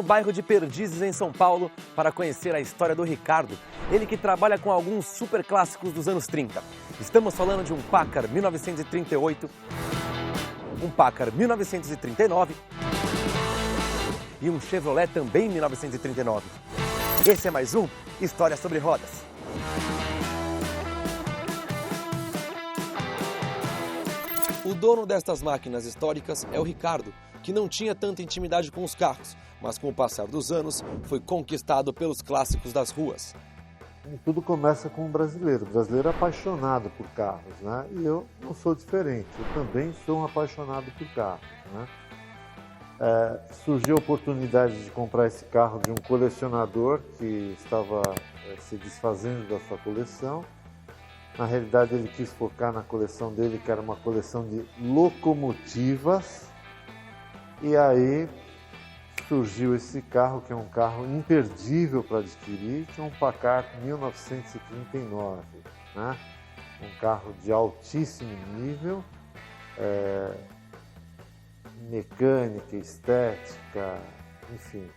bairro de Perdizes, em São Paulo, para conhecer a história do Ricardo, ele que trabalha com alguns super clássicos dos anos 30. Estamos falando de um Packard 1938, um Packard 1939 e um Chevrolet também 1939. Esse é mais um História sobre Rodas. O dono destas máquinas históricas é o Ricardo, que não tinha tanta intimidade com os carros, mas com o passar dos anos foi conquistado pelos clássicos das ruas. E tudo começa com o brasileiro. O brasileiro é apaixonado por carros, né? E eu não sou diferente, eu também sou um apaixonado por carros, né? Surgiu a oportunidade de comprar esse carro de um colecionador que estava se desfazendo da sua coleção. Na realidade, ele quis focar na coleção dele, que era uma coleção de locomotivas. E aí surgiu esse carro, que é um carro imperdível para adquirir, que é um Packard 1939, né? Um carro de altíssimo nível, mecânica, estética, enfim.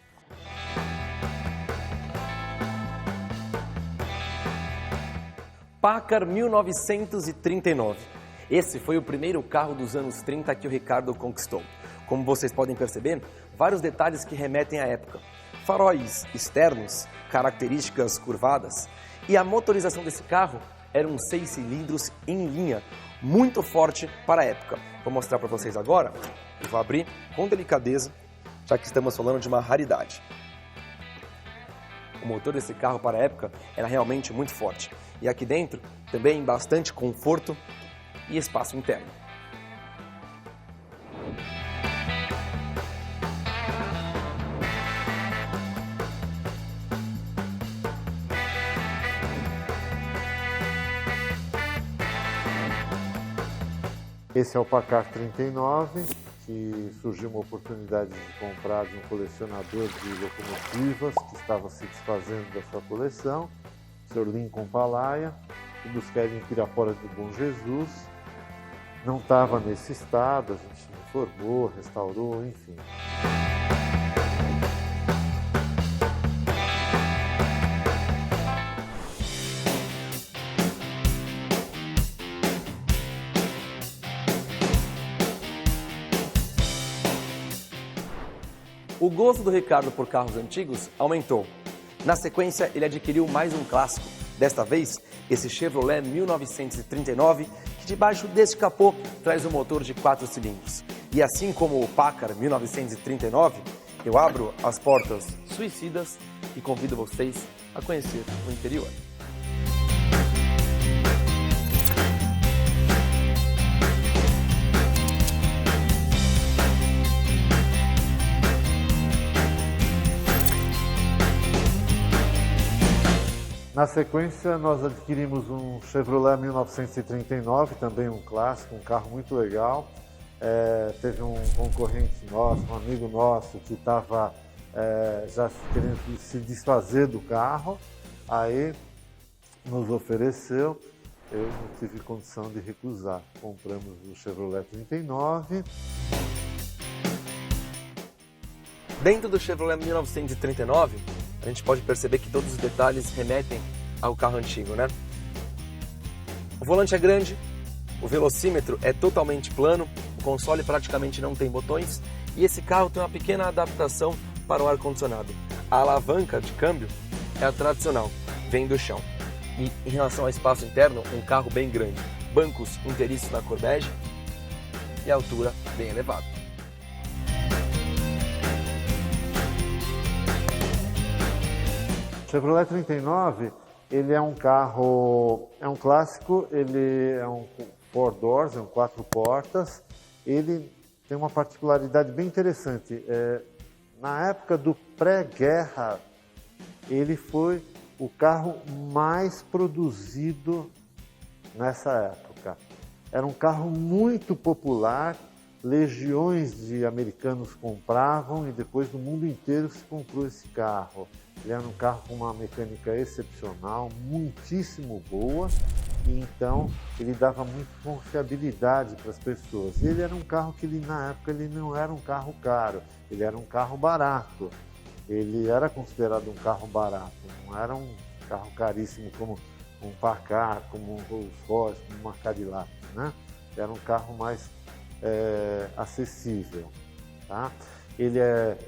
Packard 1939. Esse foi o primeiro carro dos anos 30 que o Ricardo conquistou. Como vocês podem perceber, vários detalhes que remetem à época. Faróis externos, características curvadas. E a motorização desse carro era um 6 cilindros em linha, muito forte para a época. Vou mostrar para vocês agora. Eu vou abrir com delicadeza, já que estamos falando de uma raridade. O motor desse carro para a época era realmente muito forte. E aqui dentro também bastante conforto e espaço interno. Esse é o Packard 39, que surgiu uma oportunidade de comprar de um colecionador de locomotivas que estava se desfazendo da sua coleção, o Sr. Lincoln Palaia, e buscar ele em Pirapora do Bom Jesus. Não estava nesse estado, a gente reformou, restaurou, enfim. O gosto do Ricardo por carros antigos aumentou. Na sequência, ele adquiriu mais um clássico. Desta vez, esse Chevrolet 1939, que debaixo deste capô traz um motor de 4 cilindros. E assim como o Packard 1939, eu abro as portas suicidas e convido vocês a conhecer o interior. Na sequência, nós adquirimos um Chevrolet 1939, também um clássico, um carro muito legal. Teve um concorrente nosso, um amigo nosso, que estava já querendo se desfazer do carro, aí nos ofereceu, eu não tive condição de recusar. Compramos o Chevrolet 39. Dentro do Chevrolet 1939, a gente pode perceber que todos os detalhes remetem ao carro antigo, né? O volante é grande, o velocímetro é totalmente plano, o console praticamente não tem botões e esse carro tem uma pequena adaptação para o ar-condicionado. A alavanca de câmbio é a tradicional, vem do chão. E em relação ao espaço interno, um carro bem grande. Bancos inteiriços na cor bege e a altura bem elevada. O Chevrolet 39, ele é um carro, é um clássico, ele é um 4 doors, é um 4 portas. Ele tem uma particularidade bem interessante. Na época do pré-guerra, ele foi o carro mais produzido nessa época. Era um carro muito popular, legiões de americanos compravam e depois do mundo inteiro se comprou esse carro. Ele era um carro com uma mecânica excepcional, muitíssimo boa, e então ele dava muita confiabilidade para as pessoas. E ele era um carro que na época ele não era um carro caro, ele era um carro barato. ele era considerado um carro barato, não era um carro caríssimo como um Packard, como um Rolls Royce, como uma Cadillac, né? Era um carro mais acessível, tá? Ele é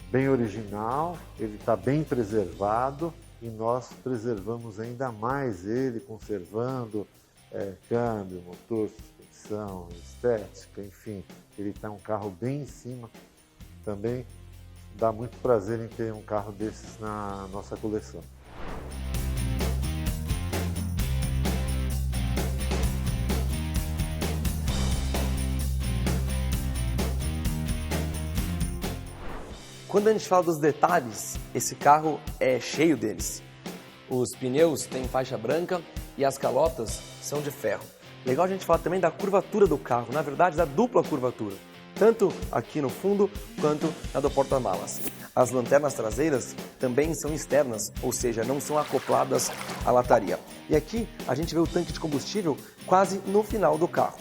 bem original, ele está bem preservado e nós preservamos ainda mais ele, conservando câmbio, motor, suspensão, estética, enfim. Ele está um carro bem em cima. Também dá muito prazer em ter um carro desses na nossa coleção. Quando a gente fala dos detalhes, esse carro é cheio deles. Os pneus têm faixa branca e as calotas são de ferro. Legal a gente falar também da curvatura do carro, na verdade da dupla curvatura, tanto aqui no fundo quanto na do porta-malas. As lanternas traseiras também são externas, ou seja, não são acopladas à lataria. E aqui a gente vê o tanque de combustível quase no final do carro.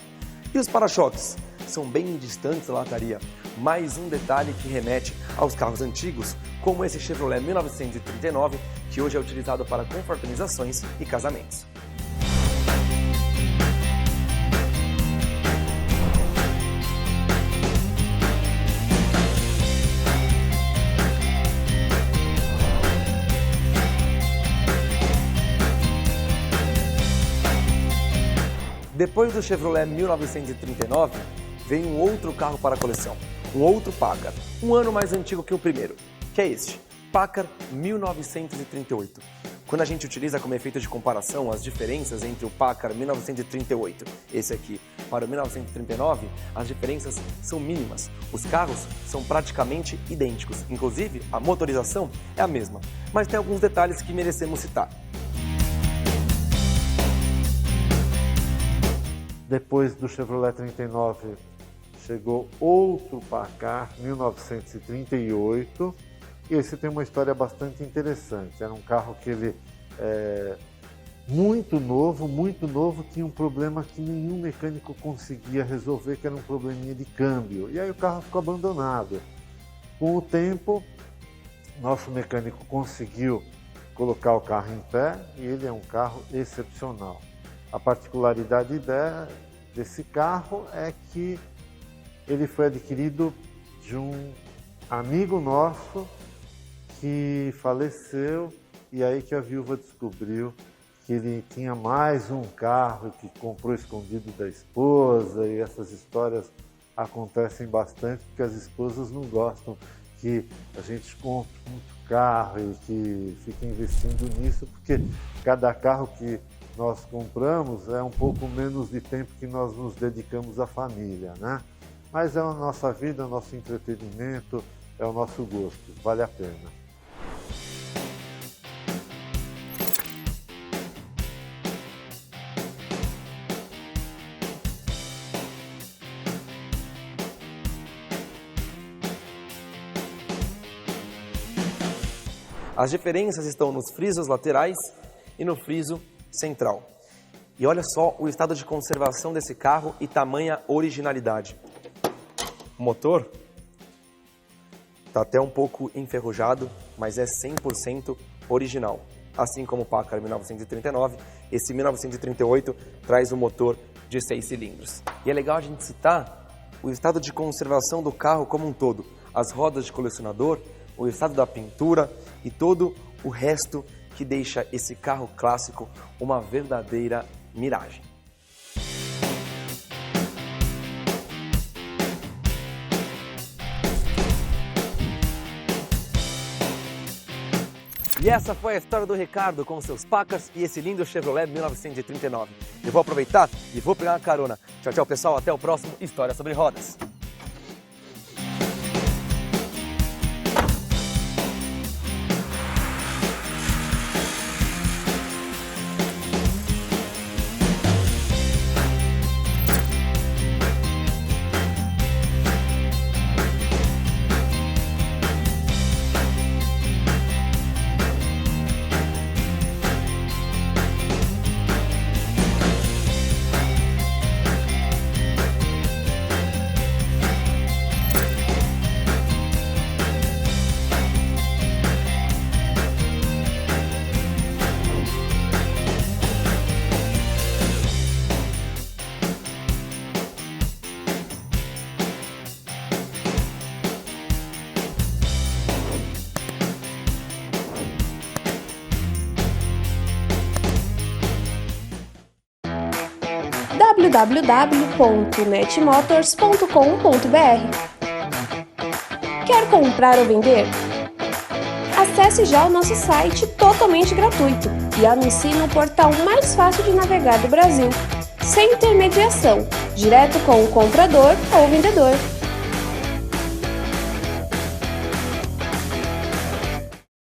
E os para-choques? São bem distantes da lataria. Mais um detalhe que remete aos carros antigos, como esse Chevrolet 1939, que hoje é utilizado para confraternizações e casamentos. Depois do Chevrolet 1939, vem um outro carro para a coleção, um outro Packard, um ano mais antigo que o primeiro, que é este, Packard 1938. Quando a gente utiliza como efeito de comparação as diferenças entre o Packard 1938, esse aqui, para o 1939, as diferenças são mínimas. Os carros são praticamente idênticos, inclusive a motorização é a mesma, mas tem alguns detalhes que merecemos citar. Depois do Chevrolet 39, chegou outro Packard, 1938, e esse tem uma história bastante interessante. Era um carro que ele muito novo, tinha um problema que nenhum mecânico conseguia resolver, que era um probleminha de câmbio. E aí o carro ficou abandonado. Com o tempo, nosso mecânico conseguiu colocar o carro em pé e ele é um carro excepcional. A particularidade desse carro é que ele foi adquirido de um amigo nosso que faleceu, e aí que a viúva descobriu que ele tinha mais um carro que comprou escondido da esposa, e essas histórias acontecem bastante porque as esposas não gostam que a gente compre muito carro e que fique investindo nisso, porque cada carro que nós compramos é um pouco menos de tempo que nós nos dedicamos à família, né? Mas é a nossa vida, é o nosso entretenimento, é o nosso gosto, vale a pena. As diferenças estão nos frisos laterais e no friso central. E olha só o estado de conservação desse carro e tamanha originalidade. O motor está até um pouco enferrujado, mas é 100% original. Assim como o Packard 1939, esse 1938 traz um motor de 6 cilindros. E é legal a gente citar o estado de conservação do carro como um todo. As rodas de colecionador, o estado da pintura e todo o resto que deixa esse carro clássico uma verdadeira miragem. E essa foi a história do Ricardo com seus Packards e esse lindo Chevrolet 1939. Eu vou aproveitar e vou pegar uma carona. Tchau, tchau, pessoal. Até o próximo História sobre Rodas. www.netmotors.com.br. Quer comprar ou vender? Acesse já o nosso site totalmente gratuito e anuncie no portal mais fácil de navegar do Brasil, sem intermediação, direto com o comprador ou vendedor.